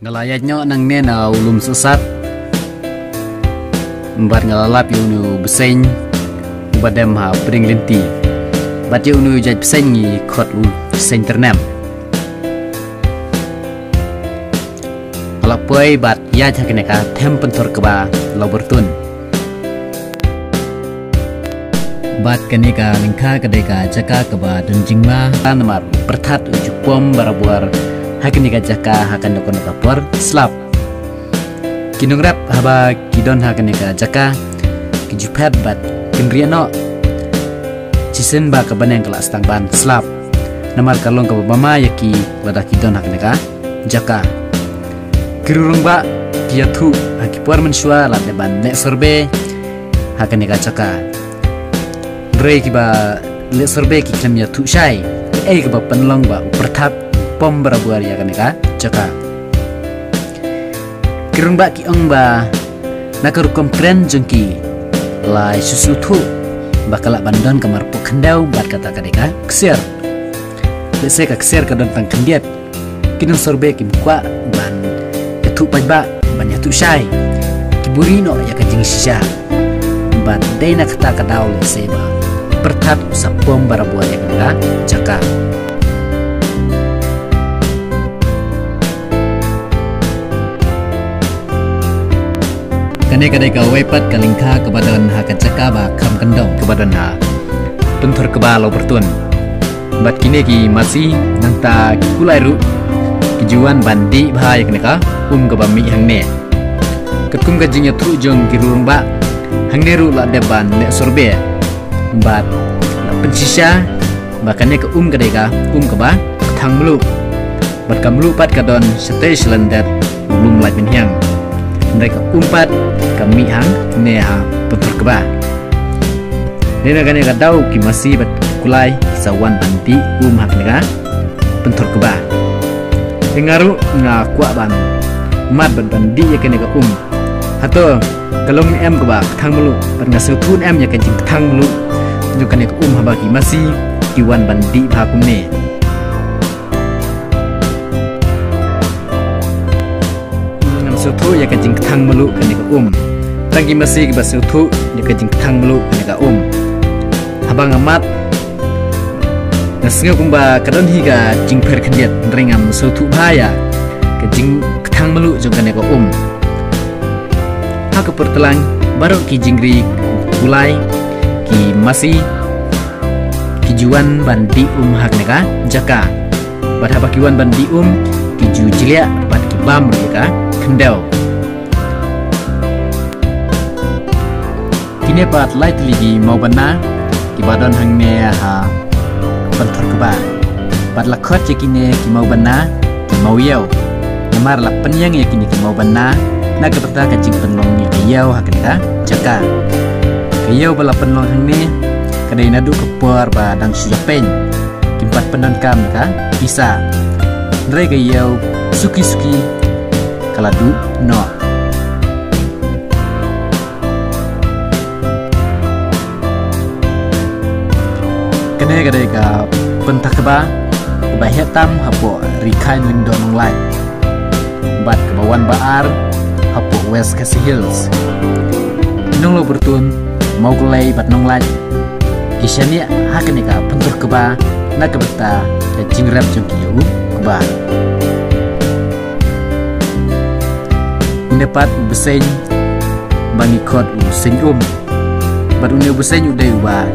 Ngalayatnya nang nena ulum sesat mbar ngalalap yunu beseng badam ha pring linti bat yunu jaj besengi khot u seng ternam palapoi bat ya jakeneka them pentor keba lobertun bat kenika lingka kedeka jaka keba dunjingma tanmar perthat ujupom barabuar hakenika jaka hakan dokon kapor slap kinungrap haba kidon hakenika jaka kijupat bat kinriano cisen ba kabaneng kelas tangban slap namar kalong ke bama yaki lada kidon hakenika jaka kirurung ba kiatu hakipor mensua lade ban nek sorbe hakenika jaka drei kiba le sorbe ki klemya tu shai ke ba penlong ba pertap pom barabuar ya kaneka jaka kirung ba ki ong ba nakarukom kren jengki lai susu tu bakala bandon kamar pukendau bat kata kaneka ksir lese ka ksir kadon tang kendiat kinung sorbe kim kwa ban etu pajba ban ya tu shai kiburino ya kajing shisha ban deina kata kadau lese ba pertat usap pom barabuar ya kaneka jaka kane kadai ka wepat kalingka kebadan ha kacaka ba kham kendong kebadan ha pentur kebalo bertun bat kini ki masih nangta kulai ru kijuan bandi bahaya kene ka ke bami hangne ketkum ka jingya tu jong kirurung ba hangne ru la deban nek sorbe bat pensisa bakane ke kadai ka ke ba thang melu bat kamlu pat kadon stay selendet belum lai pinhyang mereka umpat kami hang neha betul keba nena gane gadau ki masih bat kulai sawan banti hak nega bentur keba dengaru nga kwa ban mat ban bandi ya kene ga hato kalong em keba thang mulu ban nga sutun em ya kajing thang mulu jo kane ka haba ki masih kiwan bandi bhakum ne sutu ya kajing thang melu kene ka tangki masih ke basutu ya kajing thang melu kene ka habang amat nasinga kumba kadon higa jingper kendiat ringam sutu bahaya kajing thang melu jo kene ka hak pertelang baru ki jingri kulai ki masih kijuan bandi hak neka jaka bat haba kiwan bandi kiju jilia bat kibam mereka kendau kini pat light ligi mau bana kibadon hangne ha pentor keba pat lakhot je kini ki mau bana ki mau yau namar la penyang ya kini ki mau bana na keperta kajing penlong ni yau hakenda jaka yau bala penlong hangne kadai nadu kepor ba dang sujapen kimpat pendon kam ka bisa ndre ga yau suki-suki kaladu no kene gadai ka pentakba bahetam hapo rikai lindo nonglai bat kebawan baar hapo west Cassie Hills nonglo bertun mau kulai bat nonglai kisania hakene ka pentur keba na kebeta jingrap jongkiu keba dapat beseng bangi kot useng baru ne beseng udai ba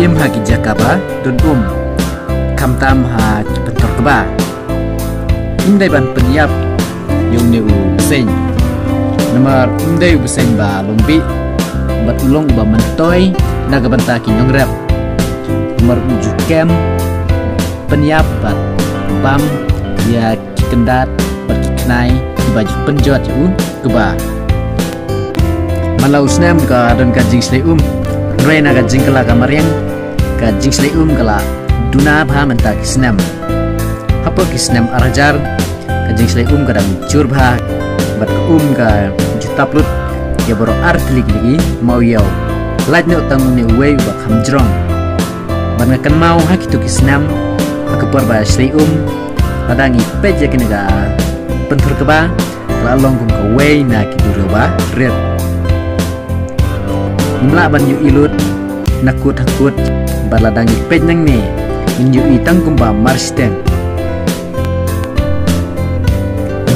im haki jakaba don kam tam ha bentor keba indai ban penyap yung ne beseng nomor indai beseng ba lombi bat ulong ba mentoy naga banta ki nyongrap nomor uju kem penyap bat bam ya kendat bat knai baju penjot keba malau snem ka don kajing slei rena kajing kala kamariang kajing slei kala duna bha menta kisnem hapo kisnem arajar kajing slei kadang cur bha bat ka jutaplut ya boro artlik ligi mau yau laj no tang ne wei ba khamjrong ban kan mau hakitu kisnem akapor ba slei kadangi peje kene ga pentur keba lalong kum ka wei na ki duraba ret nimla ban yu ilut nakut hakut baladang ipet nang ne min yu itang kum ba marsten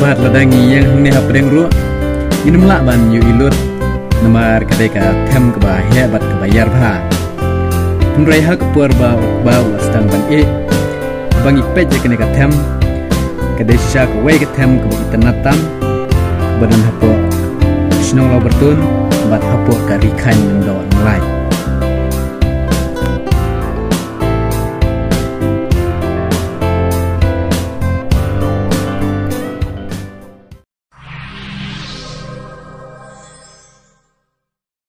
bat ladangi yang ne hapreng ru inimla ban yu ilut namar kadeka them ka ba hebat ka bayar bha Nrai hak puar bau astang ban bang ipet je kene ka them kadesha ka wei ka them ka itanatam badan hapo sinong lo bertun bat hapo ka rikhan ndo ngai